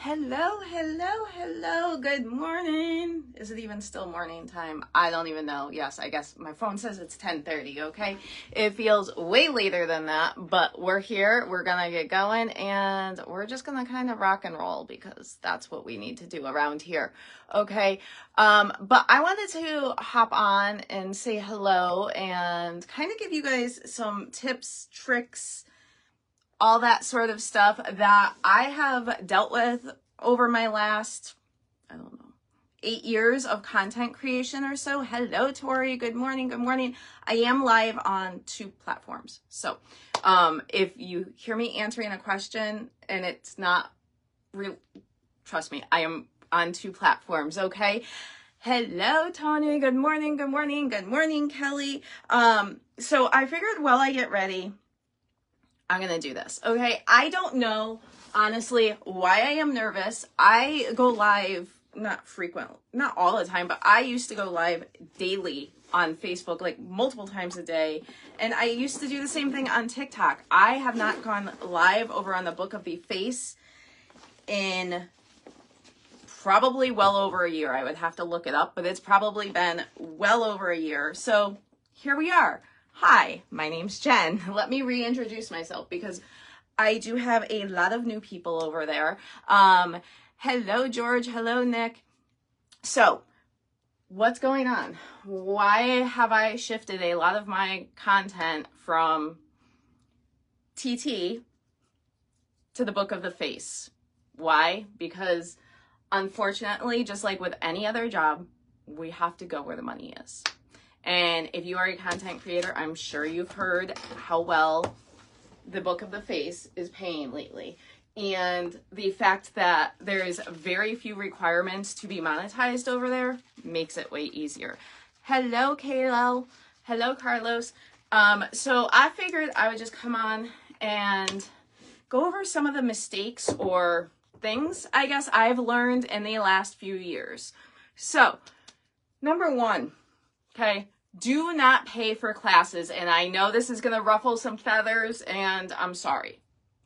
Hello, hello, hello. Good morning. Is it even still morning time? I don't even know. Yes, I guess my phone says it's 10:30, okay? It feels way later than that, but we're here. We're going to get going and we're just going to kind of rock and roll because that's what we need to do around here. Okay? But I wanted to hop on and say hello and kind of give you guys some tips, tricks, all that sort of stuff that I have dealt with over my last, 8 years of content creation or so. Hello, Tori. Good morning. Good morning. I am live on 2 platforms. So if you hear me answering a question and it's not real, trust me, I am on 2 platforms. Okay. Hello, Tony. Good morning. Good morning. Good morning, Kelly. So I figured while I get ready, I'm going to do this. Okay. I don't know, honestly, why I am nervous. I go live, not all the time, but I used to go live daily on Facebook, like multiple times a day. And I used to do the same thing on TikTok. I have not gone live over on the Book of the Face in probably well over a year. I would have to look it up, but it's probably been well over a year. So here we are. Hi, my name's Jen. Let me reintroduce myself because I do have a lot of new people over there. Hello, George. Hello, Nick. So what's going on? Why have I shifted a lot of my content from TT to the Book of the Face? Why? Because unfortunately, just like with any other job, we have to go where the money is. And if you are a content creator, I'm sure you've heard how well the Book of the Face is paying lately. And the fact that there's very few requirements to be monetized over there makes it way easier. Hello, Kayla. Hello, Carlos. So I figured I would just come on and go over some of the mistakes or things, I guess, I've learned in the last few years. So, number 1, okay, do not pay for classes. And I know this is going to ruffle some feathers, and I'm sorry.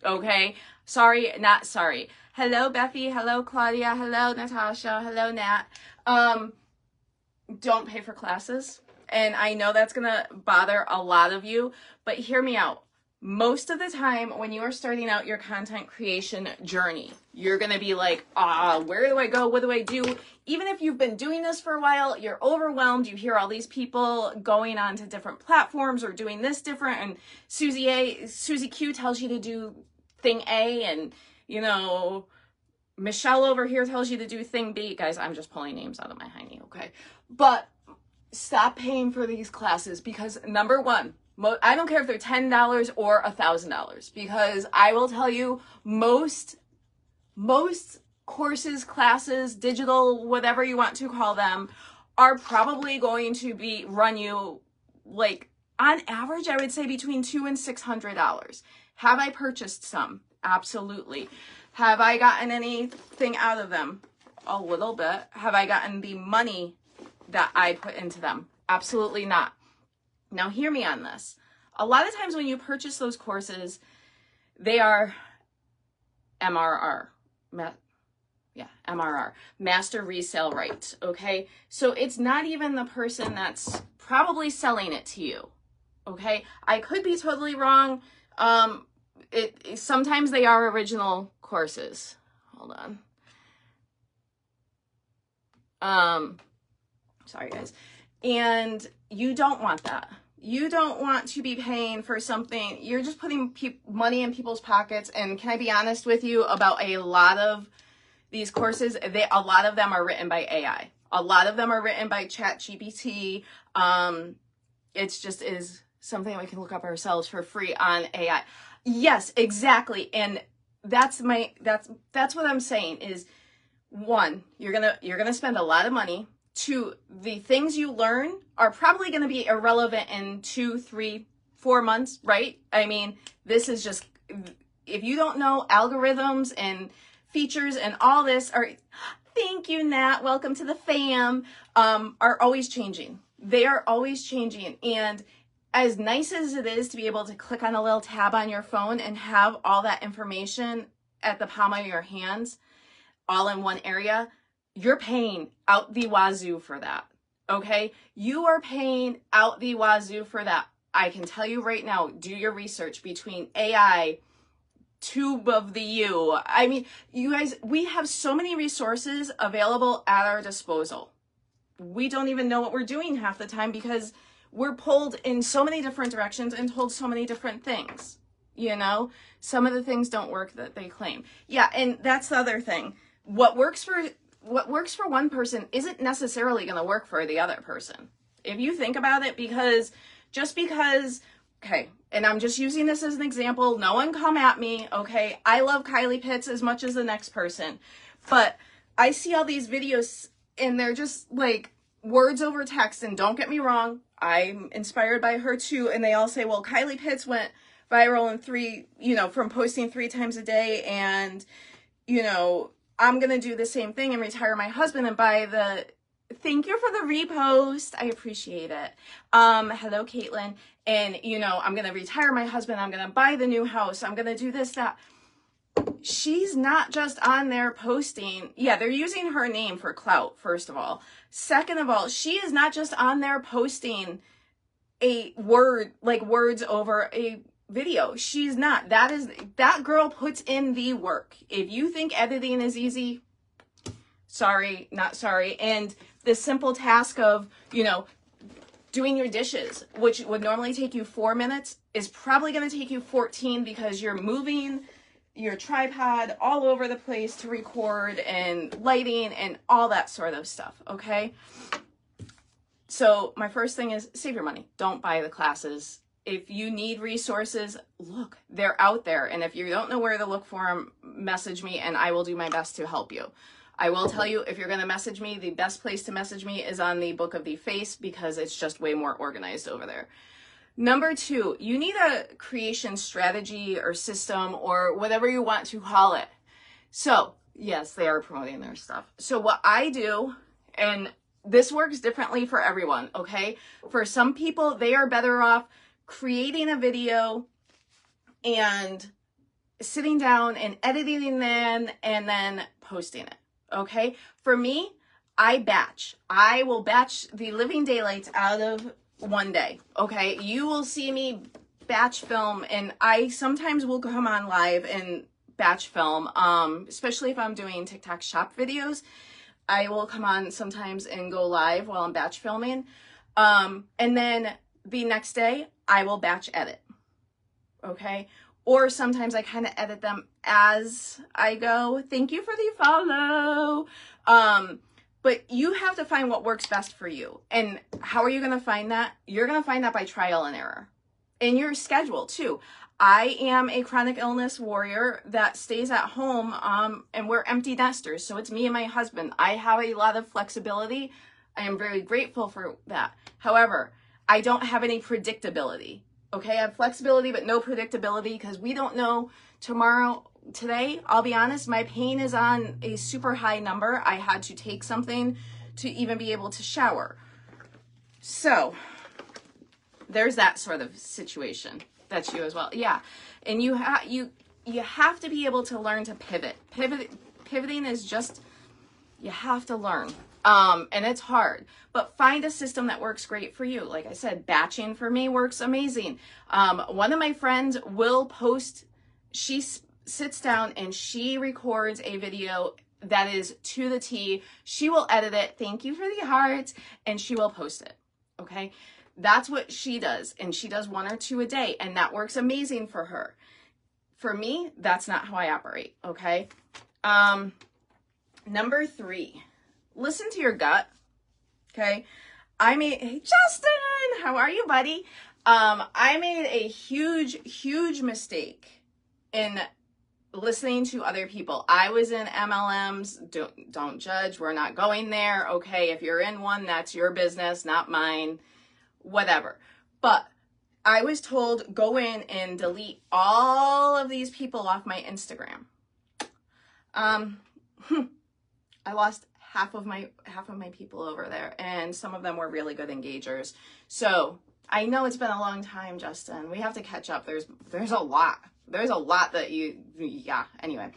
Okay? Sorry, not sorry. Hello, Bethy. Hello, Claudia. Hello, Natasha. Hello, Nat. Don't pay for classes. And I know that's going to bother a lot of you, but hear me out. Most of the time when you are starting out your content creation journey, you're going to be like, where do I go? What do I do? Even if you've been doing this for a while, you're overwhelmed. You hear all these people going on to different platforms or doing this different. And Susie Q tells you to do thing A, and, Michelle over here tells you to do thing B. Guys, I'm just pulling names out of my hiney, okay? But stop paying for these classes because, number 1, I don't care if they're $10 or $1,000, because I will tell you most courses, classes, digital, whatever you want to call them, are probably going to run you, like, on average, I would say between $200 and $600. Have I purchased some? Absolutely. Have I gotten anything out of them? A little bit. Have I gotten the money that I put into them? Absolutely not. Now, hear me on this. A lot of times when you purchase those courses, they are MRR. MRR, master resale rights, okay? So it's not even the person that's probably selling it to you, okay? I could be totally wrong. Sometimes they are original courses. Hold on. Sorry, guys. And you don't want that. You don't want to be paying for something. You're just putting money in people's pockets. And can I be honest with you about a lot of these courses? A lot of them are written by AI. A lot of them are written by ChatGPT. It's just is something we can look up ourselves for free on AI. Yes, exactly. And that's what I'm saying is, 1, you're gonna spend a lot of money. 2, the things you learn are probably going to be irrelevant in 2, 3, 4 months, right? I mean, this is just, if you don't know algorithms and features and all this thank you, Nat, welcome to the fam, are always changing. They are always changing. And as nice as it is to be able to click on a little tab on your phone and have all that information at the palm of your hands, all in one area, you're paying out the wazoo for that. Okay? You are paying out the wazoo for that. I can tell you right now, do your research between AI, Tube of the U. I mean, you guys, we have so many resources available at our disposal. We don't even know what we're doing half the time because we're pulled in so many different directions and told so many different things. You know, some of the things don't work that they claim. Yeah, and that's the other thing. What works for one person isn't necessarily going to work for the other person. If you think about it, because okay, and I'm just using this as an example. No one come at me, okay? I love Kylie Pitts as much as the next person, but I see all these videos and they're just like words over text. And don't get me wrong, I'm inspired by her too. And they all say, well, Kylie Pitts went viral in from posting 3 times a day. And, I'm going to do the same thing and retire my husband and buy the, thank you for the repost. I appreciate it. Hello, Caitlin. And, I'm going to retire my husband. I'm going to buy the new house. I'm going to do this, that. She's not just on there posting. Yeah, they're using her name for clout, first of all. Second of all, she is not just on there posting words over a video. She's not. That girl puts in the work. If you think editing is easy, sorry, not sorry. And the simple task of, doing your dishes, which would normally take you 4 minutes, is probably going to take you 14 because you're moving your tripod all over the place to record and lighting and all that sort of stuff, okay? So my first thing is save your money. Don't buy the classes. If you need resources, look, they're out there. And if you don't know where to look for them, message me and I will do my best to help you. I will tell you, if you're going to message me, the best place to message me is on the Book of the Face because it's just way more organized over there. Number 2, you need a creation strategy or system or whatever you want to call it. So, yes, they are promoting their stuff. So what I do, and this works differently for everyone, okay? For some people, they are better off creating a video and sitting down and editing them and then posting it, okay? For me, I will batch the living daylights out of one day, okay? You will see me batch film, and I sometimes will come on live and batch film, especially if I'm doing TikTok shop videos. I will come on sometimes and go live while I'm batch filming. And then the next day, I will batch edit, okay? Or sometimes I kind of edit them as I go. Thank you for the follow. But you have to find what works best for you. And how are you going to find that? You're going to find that by trial and error. In your schedule, too. I am a chronic illness warrior that stays at home, and we're empty nesters. So it's me and my husband. I have a lot of flexibility. I am very grateful for that. However, I don't have any predictability. Okay, I have flexibility, but no predictability because we don't know today, I'll be honest, my pain is on a super high number. I had to take something to even be able to shower. So there's that sort of situation. That's you as well. Yeah. And you have to be able to learn to pivot. Pivoting is just, you have to learn. And it's hard, but find a system that works great for you. Like I said, batching for me works amazing. One of my friends will post, she sits down and she records a video that is to the T. She will edit it. Thank you for the hearts. And she will post it. Okay. That's what she does. And she does 1 or 2 a day. And that works amazing for her. For me, that's not how I operate. Okay. Number 3, listen to your gut. Okay. Hey, Justin, how are you, buddy? I made a huge mistake in listening to other people. I was in MLMs. Don't judge. We're not going there. Okay. If you're in one, that's your business, not mine, whatever. But I was told, go in and delete all of these people off my Instagram. I lost half of my people over there, and some of them were really good engagers. So I know it's been a long time, Justin. We have to catch up. There's a lot. There's a lot that yeah, anyway.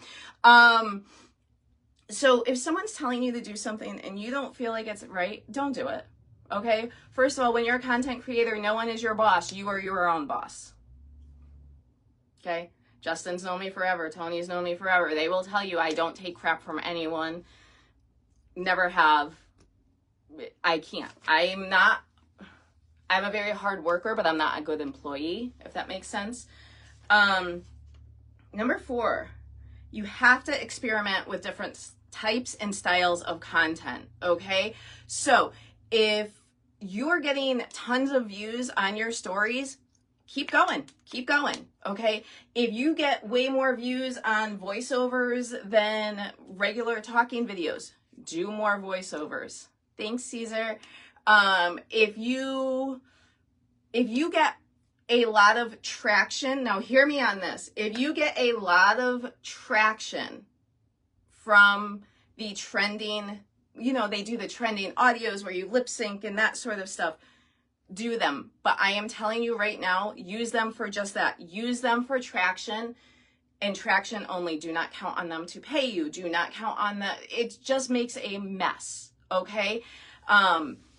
So if someone's telling you to do something and you don't feel like it's right, don't do it. Okay? First of all, when you're a content creator, no one is your boss. You are your own boss. Okay? Justin's known me forever. Tony's known me forever. They will tell you I don't take crap from anyone. Never have. I can't. I'm a very hard worker, but I'm not a good employee, if that makes sense. Number 4, you have to experiment with different types and styles of content, okay? So if you're getting tons of views on your stories, keep going, okay? If you get way more views on voiceovers than regular talking videos, do more voiceovers. Thanks, Caesar. If you get a lot of traction, now hear me on this. If you get a lot of traction from the trending, they do the trending audios where you lip sync and that sort of stuff, do them. But I am telling you right now, use them for just that. Use them for traction, and traction only. Do not count on them to pay you. Do not count on that. It just makes a mess, okay?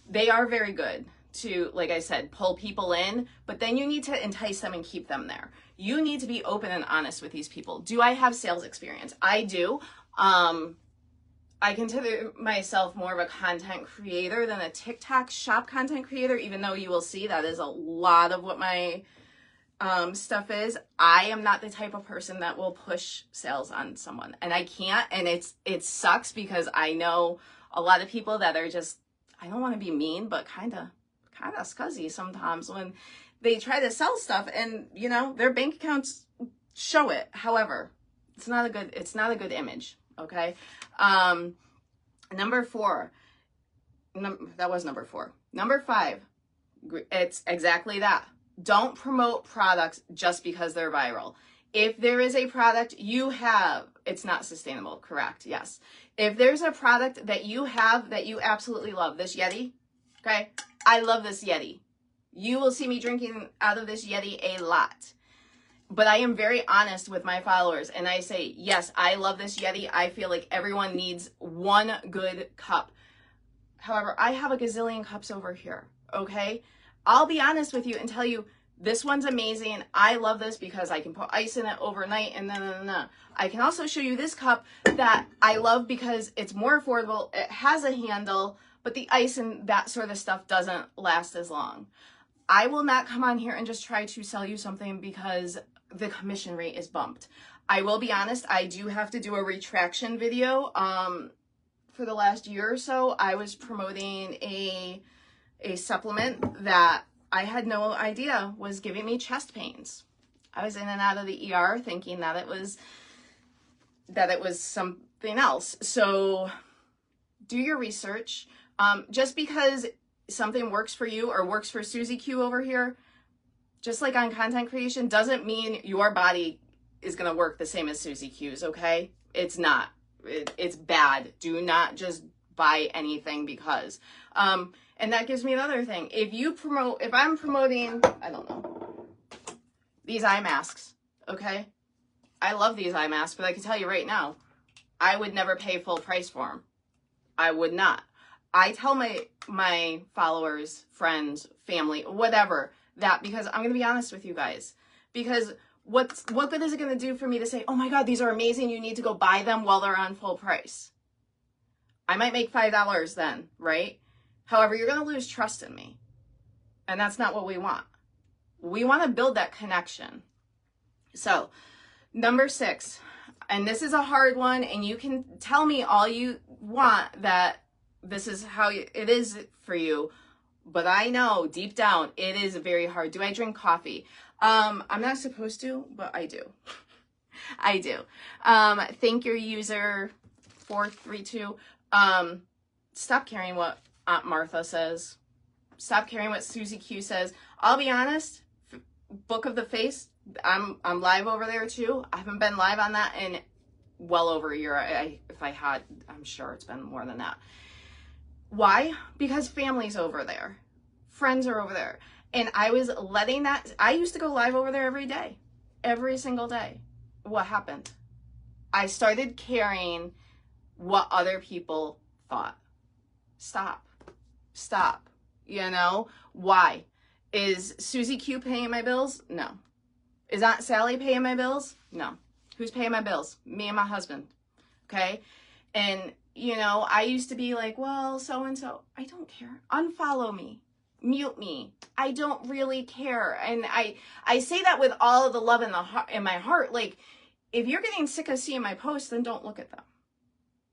They are very good to, like I said, pull people in, but then you need to entice them and keep them there. You need to be open and honest with these people. Do I have sales experience? I do. I consider myself more of a content creator than a TikTok shop content creator, even though you will see that is a lot of what my stuff is. I am not the type of person that will push sales on someone, and I can't, and it sucks because I know a lot of people that are just, I don't want to be mean, but kind of scuzzy sometimes when they try to sell stuff and, their bank accounts show it. However, it's not a good image. Okay. Number 4, that was number 4. Number 5, it's exactly that. Don't promote products just because they're viral. If there is a product it's not sustainable, correct? Yes. If there's a product that you have that you absolutely love, this Yeti, okay? I love this Yeti. You will see me drinking out of this Yeti a lot. But I am very honest with my followers, and I say, yes, I love this Yeti. I feel like everyone needs one good cup. However, I have a gazillion cups over here, okay? I'll be honest with you and tell you, this one's amazing. I love this because I can put ice in it overnight and I can also show you this cup that I love because it's more affordable. It has a handle, but the ice and that sort of stuff doesn't last as long. I will not come on here and just try to sell you something because the commission rate is bumped. I will be honest, I do have to do a retraction video. For the last year or so, I was promoting a supplement that I had no idea was giving me chest pains. I was in and out of the ER thinking that it was something else. So do your research. Just because something works for you or works for Susie Q over here, just like on content creation, doesn't mean your body is going to work the same as Susie Q's, okay? It's not. It's bad. Do not just buy anything because. And that gives me another thing. If I'm promoting, I don't know, these eye masks, okay? I love these eye masks, but I can tell you right now, I would never pay full price for them. I would not. I tell my followers, friends, family, whatever, that because I'm going to be honest with you guys. Because what good is it going to do for me to say, oh my God, these are amazing, you need to go buy them while they're on full price? I might make $5 then, right? However, you're going to lose trust in me. And that's not what we want. We want to build that connection. So, number 6, and this is a hard one, and you can tell me all you want that this is how it is for you, but I know deep down it is very hard. Do I drink coffee? I'm not supposed to, but I do. I do. Thank your user 432. Stop caring what Aunt Martha says. Stop caring what Susie Q says. I'll be honest, Book of the Face, I'm live over there too. I haven't been live on that in well over a year. If I had, I'm sure it's been more than that. Why? Because family's over there. Friends are over there. And I was letting that, I used to go live over there every day. Every single day. What happened? I started caring what other people thought. Stop. Stop. You know? Why? Is Susie Q paying my bills? No. Is Aunt Sally paying my bills? No. Who's paying my bills? Me and my husband. Okay? And, you know, I used to be like, well, so-and-so. I don't care. Unfollow me. Mute me. I don't really care. And I say that with all of the love in my heart. Like, if you're getting sick of seeing my posts, then don't look at them.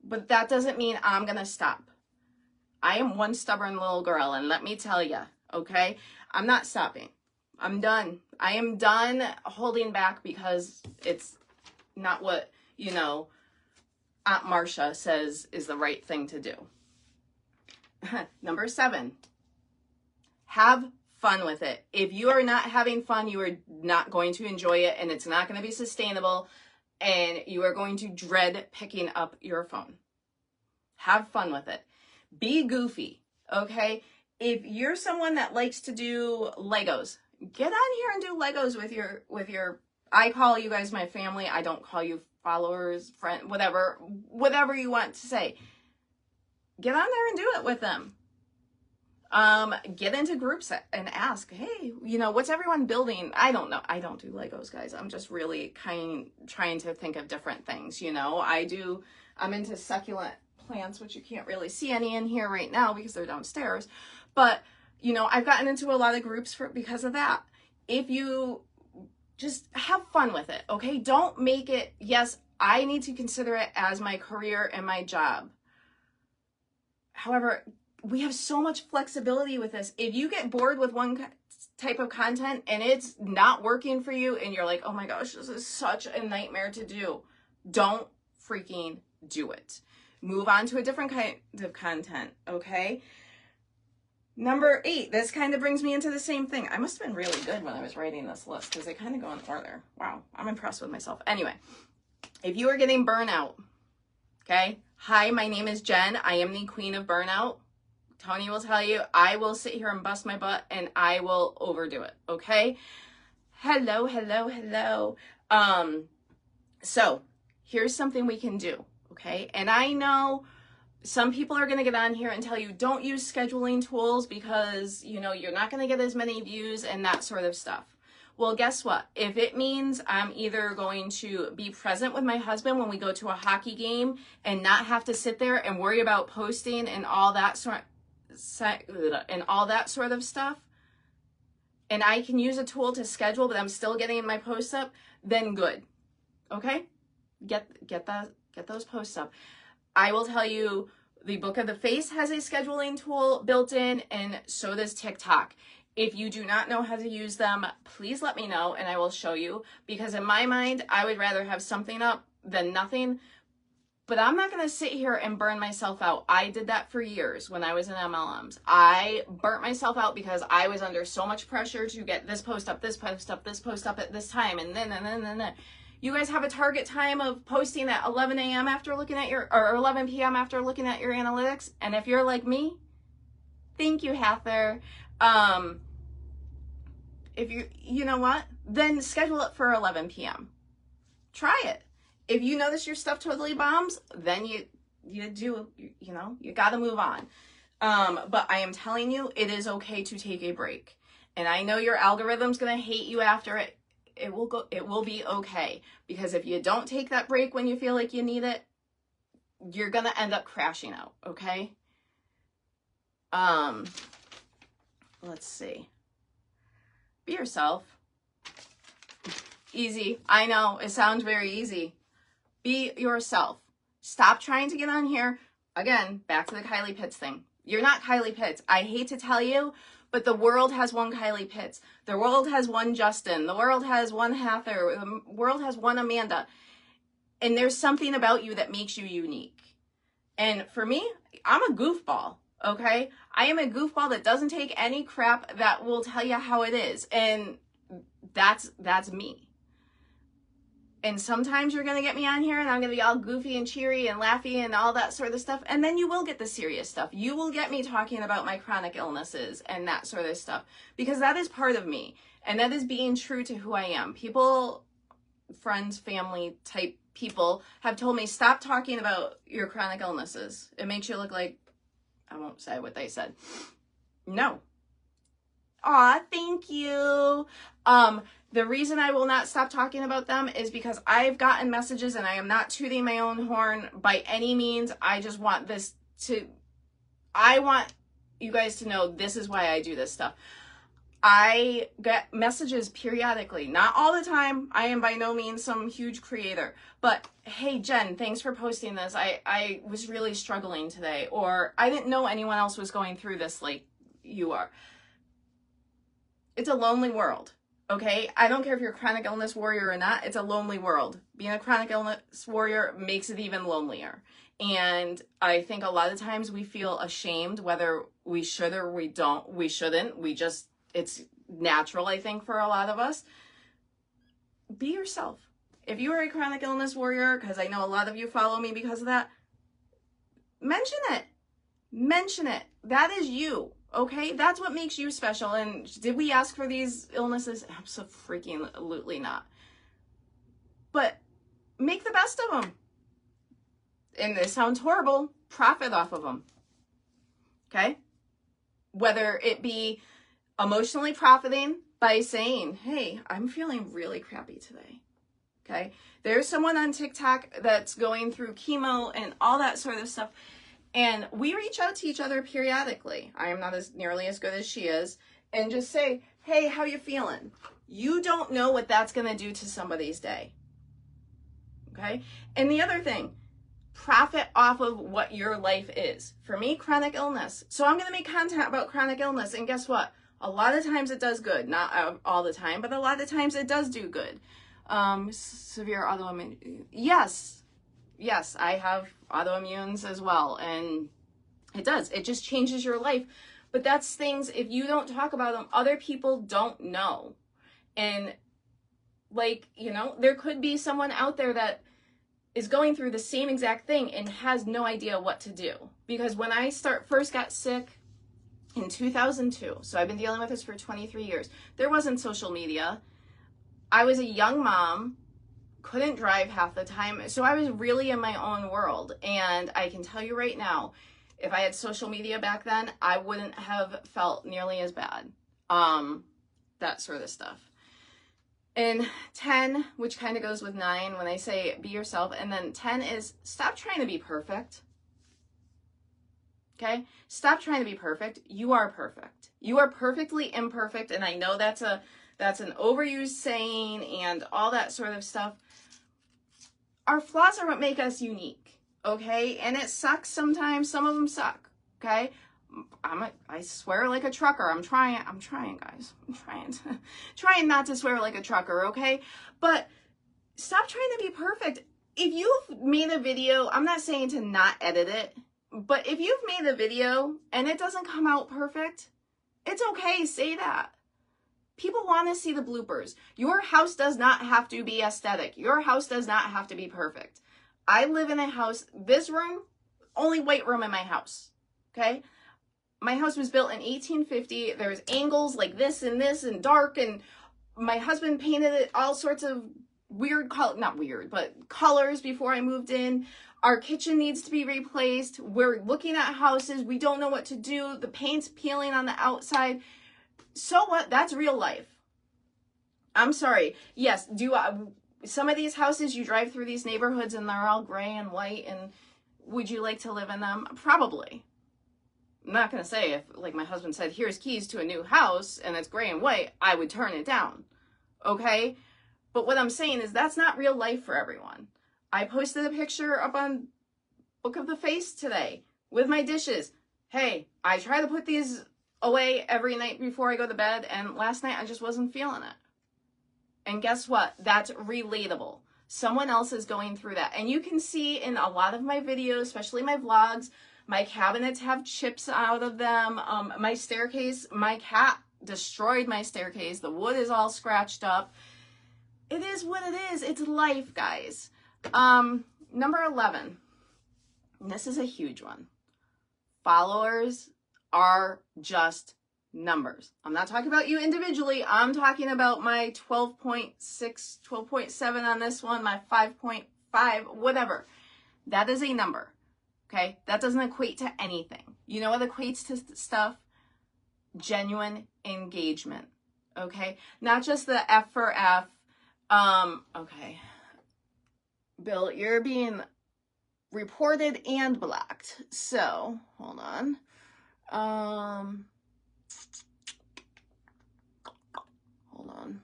But that doesn't mean I'm going to stop. I am one stubborn little girl, and let me tell you, okay? I'm not stopping. I'm done. I am done holding back because it's not what, you know, Aunt Marcia says is the right thing to do. Number 7, have fun with it. If you are not having fun, you are not going to enjoy it, and it's not going to be sustainable, and you are going to dread picking up your phone. Have fun with it. Be goofy, okay? If you're someone that likes to do Legos, get on here and do Legos with your, I call you guys my family. I don't call you followers, friend, whatever you want to say. Get on there and do it with them. Get into groups and ask, hey, you know, what's everyone building? I don't know. I don't do Legos, guys. I'm just really trying to think of different things, you know. I'm into succulent plants, which you can't really see any in here right now because they're downstairs. But, you know, I've gotten into a lot of groups because of that. If you just have fun with it, okay? Don't make it, yes, I need to consider it as my career and my job. However, we have so much flexibility with this. If you get bored with one type of content and it's not working for you and you're like, oh my gosh, this is such a nightmare to do, don't freaking do it. Move on to a different kind of content, okay? Number 8, this kind of brings me into the same thing. I must have been really good when I was writing this list because they kind of go in order. Wow, I'm impressed with myself. Anyway, if you are getting burnout, okay? Hi, my name is Jen. I am the queen of burnout. Tony will tell you, I will sit here and bust my butt and I will overdo it, okay? Hello, hello, hello. So here's something we can do, okay? And I know some people are going to get on here and tell you, don't use scheduling tools because, you know, you're not going to get as many views and that sort of stuff. Well, guess what? If it means I'm either going to be present with my husband when we go to a hockey game and not have to sit there and worry about posting and all that sort of stuff, and I can use a tool to schedule, but I'm still getting my posts up, then good. Okay? Get those posts up. I will tell you, the Book of the Face has a scheduling tool built in, and so does TikTok. If you do not know how to use them, please let me know and I will show you, because in my mind, I would rather have something up than nothing. But I'm not going to sit here and burn myself out. I did that for years when I was in MLMs. I burnt myself out because I was under so much pressure to get this post up, this post up, this post up at this time, and then. You guys have a target time of posting at 11 a.m. after looking at or 11 p.m. after looking at your analytics. And if you're like me, thank you, Heather. If you know what, then schedule it for 11 p.m. Try it. If you notice your stuff totally bombs, then you got to move on. But I am telling you, it is okay to take a break. And I know your algorithm's going to hate you after it. It will be okay, because if you don't take that break when you feel like you need it, you're going to end up crashing out, okay? Let's see. Be yourself. Easy. I know, it sounds very easy. Be yourself. Stop trying to get on here. Again, back to the Kylie Pitts thing. You're not Kylie Pitts. I hate to tell you, but the world has one Kylie Pitts. The world has one Justin. The world has one Heather. The world has one Amanda. And there's something about you that makes you unique. And for me, I'm a goofball, okay? I am a goofball that doesn't take any crap, that will tell you how it is. And that's me. And sometimes you're going to get me on here and I'm going to be all goofy and cheery and laughy and all that sort of stuff. And then you will get the serious stuff. You will get me talking about my chronic illnesses and that sort of stuff, because that is part of me. And that is being true to who I am. People, friends, family type people have told me, stop talking about your chronic illnesses. It makes you look like, I won't say what they said. No. Aw, thank you. The reason I will not stop talking about them is because I've gotten messages, and I am not tooting my own horn by any means. I just want I want you guys to know this is why I do this stuff. I get messages periodically, not all the time. I am by no means some huge creator, but hey, Jen, thanks for posting this. I was really struggling today, or I didn't know anyone else was going through this like you are. It's a lonely world, okay? I don't care if you're a chronic illness warrior or not. It's a lonely world. Being a chronic illness warrior makes it even lonelier. And I think a lot of times we feel ashamed, whether we should or we don't. We shouldn't. It's natural, I think, for a lot of us. Be yourself. If you are a chronic illness warrior, because I know a lot of you follow me because of that, mention it. Mention it. That is you. Okay, that's what makes you special. And did we ask for these illnesses? Absolutely not. But make the best of them. And this sounds horrible. Profit off of them. Okay? Whether it be emotionally profiting by saying, hey, I'm feeling really crappy today. Okay? There's someone on TikTok that's going through chemo and all that sort of stuff. And we reach out to each other periodically. I am not nearly as good as she is. And just say, hey, how you feeling? You don't know what that's going to do to somebody's day. Okay? And the other thing, profit off of what your life is. For me, chronic illness. So I'm going to make content about chronic illness. And guess what? A lot of times it does good. Not all the time, but a lot of times it does do good. Severe autoimmune. Yes, I have autoimmunes as well, and it does. It just changes your life. But that's things, if you don't talk about them, other people don't know. And like, there could be someone out there that is going through the same exact thing and has no idea what to do. Because when I first got sick in 2002, so I've been dealing with this for 23 years, there wasn't social media. I was a young mom, couldn't drive half the time. So I was really in my own world. And I can tell you right now, if I had social media back then, I wouldn't have felt nearly as bad. That sort of stuff. And 10, which kind of goes with 9, when I say be yourself. And then 10 is stop trying to be perfect. Okay? Stop trying to be perfect. You are perfect. You are perfectly imperfect. And I know that's an overused saying and all that sort of stuff. Our flaws are what make us unique, okay? And it sucks sometimes. Some of them suck, okay? I swear like a trucker. I'm trying, guys. I'm trying not to swear like a trucker, okay? But stop trying to be perfect. If you've made a video, I'm not saying to not edit it, but if you've made a video and it doesn't come out perfect, it's okay. Say that. People want to see the bloopers. Your house does not have to be aesthetic. Your house does not have to be perfect. I live in a house, this room, only white room in my house, okay? My house was built in 1850. There's angles like this and dark, and my husband painted it all sorts of weird, not weird, but colors before I moved in. Our kitchen needs to be replaced. We're looking at houses. We don't know what to do. The paint's peeling on the outside. So what? That's real life. I'm sorry. Yes, some of these houses, you drive through these neighborhoods and they're all gray and white, and would you like to live in them? Probably. I'm not going to say if, like my husband said, here's keys to a new house and it's gray and white, I would turn it down. Okay? But what I'm saying is that's not real life for everyone. I posted a picture up on Book of the Face today with my dishes. Hey, I try to put these away every night before I go to bed, and last night I just wasn't feeling it. And guess what? That's relatable. Someone else is going through that. And you can see in a lot of my videos, especially my vlogs, my cabinets have chips out of them. My staircase, my cat destroyed my staircase. The wood is all scratched up. It is what it is. It's life, guys. Number 11. And this is a huge one. Followers are just numbers. I'm not talking about you individually. I'm talking about my 12.6, 12.7 on this one, my 5.4 5, whatever. That is a number, okay? That doesn't equate to anything. You know what equates to stuff? Genuine engagement, okay? Not just the F for F. Okay. Bill, you're being reported and blocked. So, hold on. Hold on.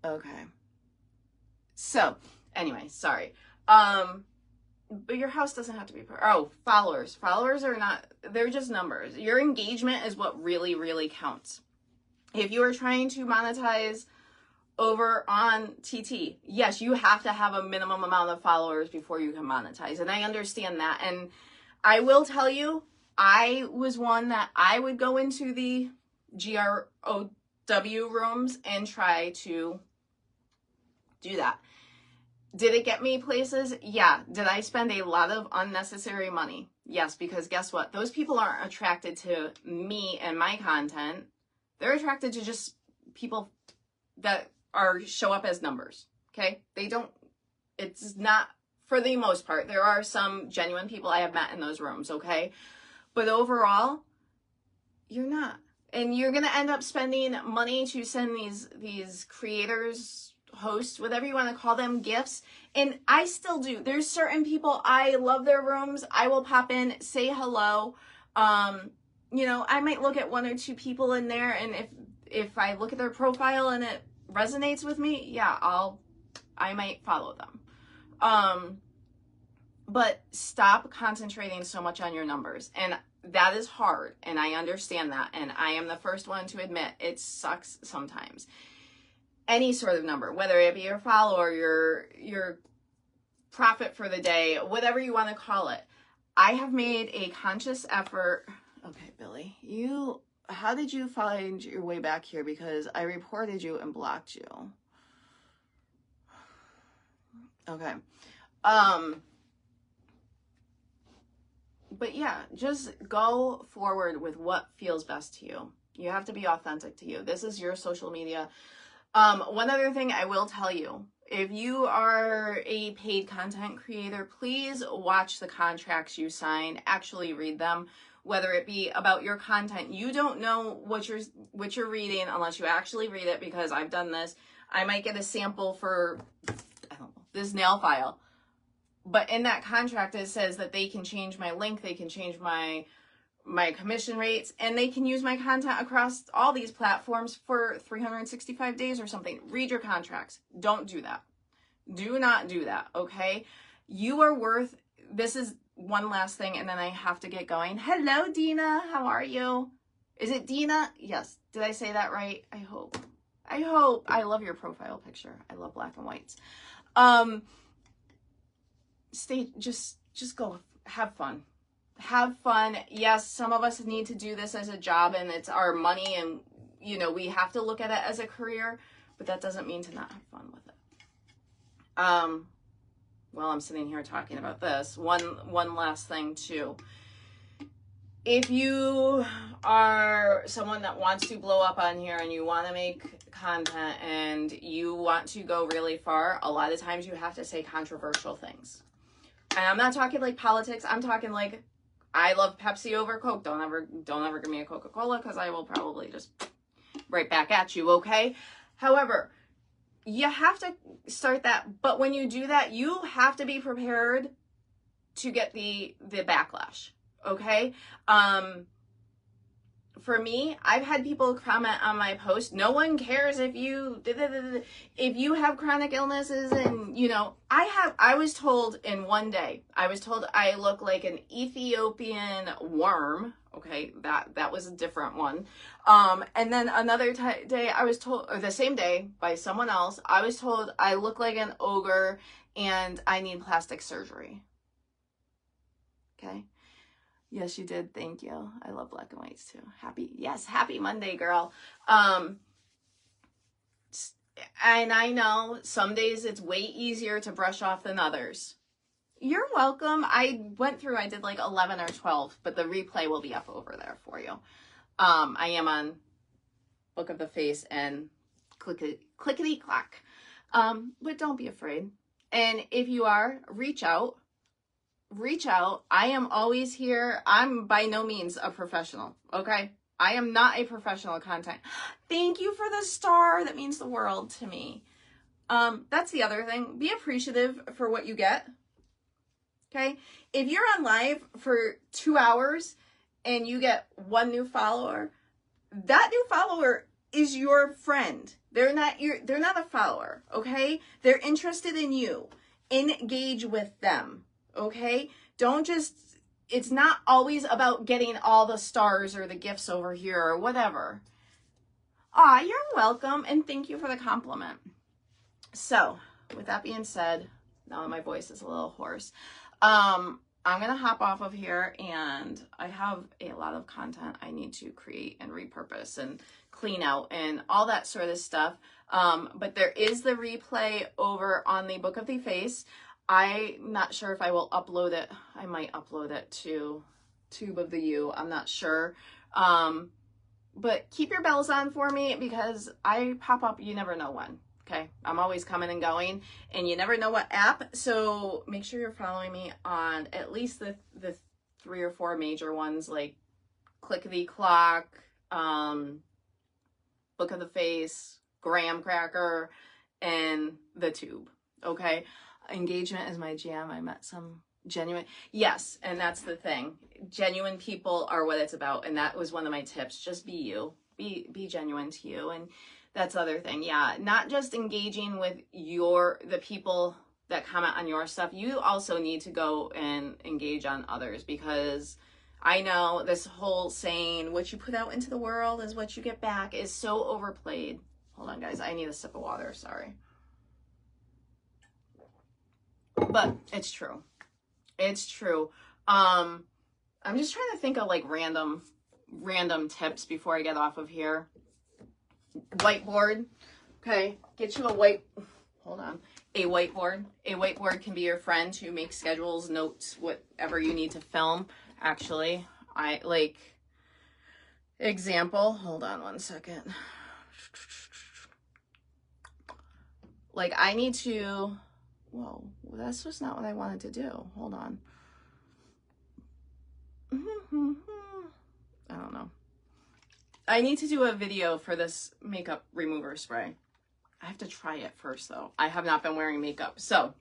Okay. So, anyway, sorry. But your house doesn't have to be, followers. Followers are not, they're just numbers. Your engagement is what really, really counts. If you are trying to monetize over on TT, yes, you have to have a minimum amount of followers before you can monetize. And I understand that. And I will tell you, I was one that I would go into the GROW rooms and try to do that. Did it get me places? Yeah. Did I spend a lot of unnecessary money? Yes, because guess what? Those people aren't attracted to me and my content. They're attracted to just people that show up as numbers. Okay? It's not, for the most part. There are some genuine people I have met in those rooms, okay? But overall, you're not. And you're going to end up spending money to send these creators, hosts, whatever you want to call them, gifts. And I still do. There's certain people, I love their rooms. I will pop in, say hello. You know, I might look at 1 or 2 people in there, and if I look at their profile and it resonates with me, yeah, I might follow them. But stop concentrating so much on your numbers. And that is hard, and I understand that. And I am the first one to admit it sucks sometimes. Any sort of number, whether it be your follower, your profit for the day, whatever you want to call it. I have made a conscious effort. Okay, Billy, how did you find your way back here? Because I reported you and blocked you. Okay. But yeah, just go forward with what feels best to you. You have to be authentic to you. This is your social media. One other thing I will tell you, if you are a paid content creator, please watch the contracts you sign, actually read them, whether it be about your content. You don't know what you're reading unless you actually read it, because I've done this. I might get a sample for, I don't know, this nail file. But in that contract, it says that they can change my link, they can change my commission rates, and they can use my content across all these platforms for 365 days or something. Read your contracts. Don't do that. Do not do that, okay? You are worth, this is one last thing, and then I have to get going. Hello, Dina. How are you? Is it Dina? Yes. Did I say that right? I hope. I love your profile picture. I love black and whites. Just go have fun. Have fun. Yes, some of us need to do this as a job, and it's our money, and you know, we have to look at it as a career, but that doesn't mean to not have fun with it. While I'm sitting here talking about this, one last thing too. If you are someone that wants to blow up on here and you want to make content and you want to go really far, a lot of times you have to say controversial things. And I'm not talking like politics. I'm talking like, I love Pepsi over Coke. Don't ever give me a Coca-Cola, because I will probably just right back at you, okay? However, you have to start that. But when you do that, you have to be prepared to get the backlash, okay? For me, I've had people comment on my post, no one cares if you have chronic illnesses, and you know, I was told in one day, I look like an Ethiopian worm. Okay, that was a different one. And then another day I was told, or the same day by someone else, I was told I look like an ogre and I need plastic surgery. Okay. Yes, you did. Thank you. I love black and whites too. Happy Monday, girl. And I know some days it's way easier to brush off than others. You're welcome. I did like 11 or 12, but the replay will be up over there for you. I am on Book of the Face and Click clickety clack. But don't be afraid. And if you are, reach out. I am always here. I'm by no means a professional, okay? I am not a professional content. Thank you for the star. That means the world to me. That's the other thing. Be appreciative for what you get. Okay? If you're on live for 2 hours and you get one new follower, that new follower is your friend. They're not a follower, okay? They're interested in you. Engage with them, okay? Don't just, it's not always about getting all the stars or the gifts over here or whatever. Ah, you're welcome, and thank you for the compliment. So, with that being said, now that my voice is a little hoarse, I'm gonna hop off of here, and I have a lot of content I need to create and repurpose and clean out and all that sort of stuff. But there is the replay over on the Book of the Face. I'm not sure if I will upload it. I might upload it to Tube of the U. I'm not sure. But keep your bells on for me because I pop up, you never know when. Okay, I'm always coming and going, and you never know what app, so make sure you're following me on at least the 3 or 4 major ones, like Clickety Clock, Book of the Face, Graham Cracker, and the Tube, okay? Engagement is my jam. I met some genuine, yes, and that's the thing. Genuine people are what it's about, and that was one of my tips. Just be you. Be genuine to you, and that's the other thing. Yeah, not just engaging with the people that comment on your stuff. You also need to go and engage on others, because I know this whole saying, what you put out into the world is what you get back, is so overplayed. Hold on, guys. I need a sip of water. Sorry. But it's true. It's true. I'm just trying to think of like random tips before I get off of here. Whiteboard. Okay, get you a whiteboard. A whiteboard can be your friend to make schedules, notes, whatever you need to film. Actually, example, hold on one second. Like I need to, whoa, that's just not what I wanted to do. Hold on. I don't know. I need to do a video for this makeup remover spray. I have to try it first though. I have not been wearing makeup. So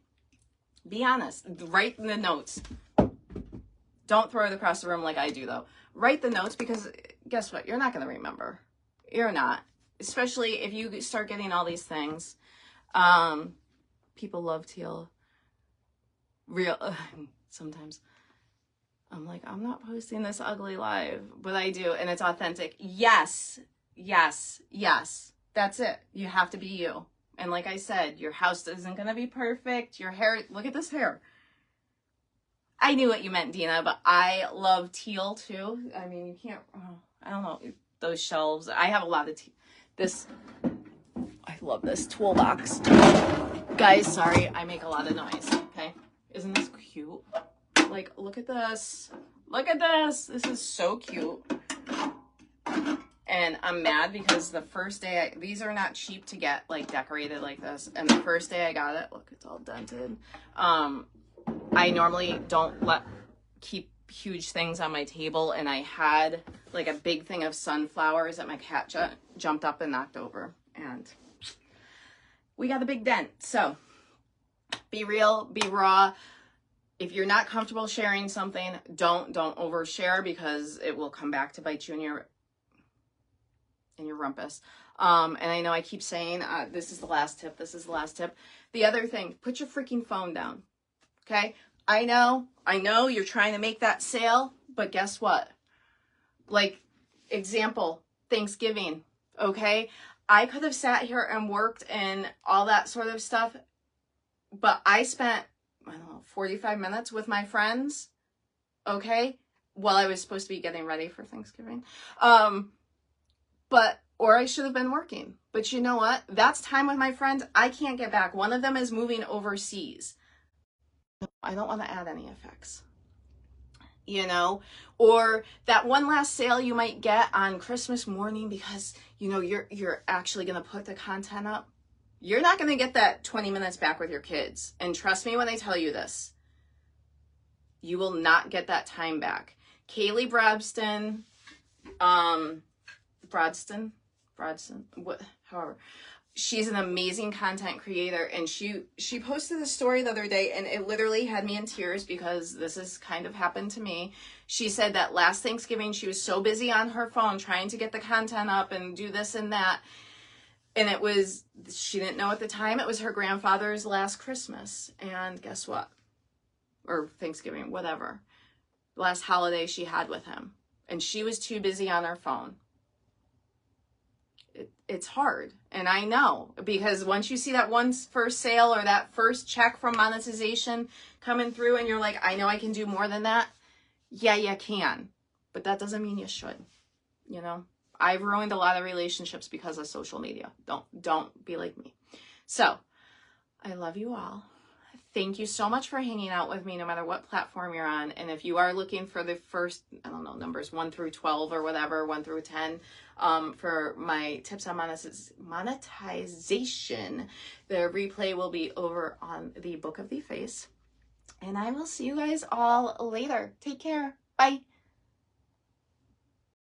be honest, write in the notes. Don't throw it across the room like I do though. Write the notes, because guess what? You're not going to remember. You're not. Especially if you start getting all these things. People love teal. Sometimes I'm like, I'm not posting this ugly live, but I do, and it's authentic. Yes. That's it. You have to be you. And like I said, your house isn't going to be perfect. Your hair, look at this hair. I knew what you meant, Dina, but I love teal too. I mean, you can't, I don't know, those shelves. I have a lot of I love this toolbox. Guys, sorry, I make a lot of noise, okay? Isn't this cute? Like, look at this. Look at this. This is so cute. And I'm mad because the first day, these are not cheap to get, like, decorated like this. And the first day I got it, look, it's all dented. I normally don't keep huge things on my table. And I had, like, a big thing of sunflowers that my cat jumped up and knocked over. And we got a big dent. So, be real, be raw. If you're not comfortable sharing something, don't overshare, because it will come back to bite you in your rumpus. And I know I keep saying, this is the last tip. The other thing, put your freaking phone down. Okay? I know you're trying to make that sale, but guess what? Like, example, Thanksgiving. Okay? I could have sat here and worked and all that sort of stuff, but I spent, I don't know, 45 minutes with my friends, okay, while I was supposed to be getting ready for Thanksgiving. Or I should have been working. But you know what? That's time with my friends. I can't get back. One of them is moving overseas. I don't want to add any effects. You know, or that one last sale you might get on Christmas morning because, you know, you're actually going to put the content up. You're not going to get that 20 minutes back with your kids. And trust me when I tell you this, you will not get that time back. Kaylee Brodston, however, she's an amazing content creator, and she posted a story the other day, and it literally had me in tears because this has kind of happened to me. She said that last Thanksgiving she was so busy on her phone trying to get the content up and do this and that, and she didn't know at the time it was her grandfather's last Christmas, and guess what? Or Thanksgiving, whatever. The last holiday she had with him, and she was too busy on her phone. It's hard, and I know, because once you see that first sale or that first check from monetization coming through and you're like, I know I can do more than that. Yeah, you can, but that doesn't mean you should. You know, I've ruined a lot of relationships because of social media. Don't be like me. So I love you all. Thank you so much for hanging out with me, no matter what platform you're on. And if you are looking for the first, I don't know, numbers 1 through 12 or whatever, 1 through 10, for my tips on monetization, the replay will be over on the Book of the Face. And I will see you guys all later. Take care. Bye.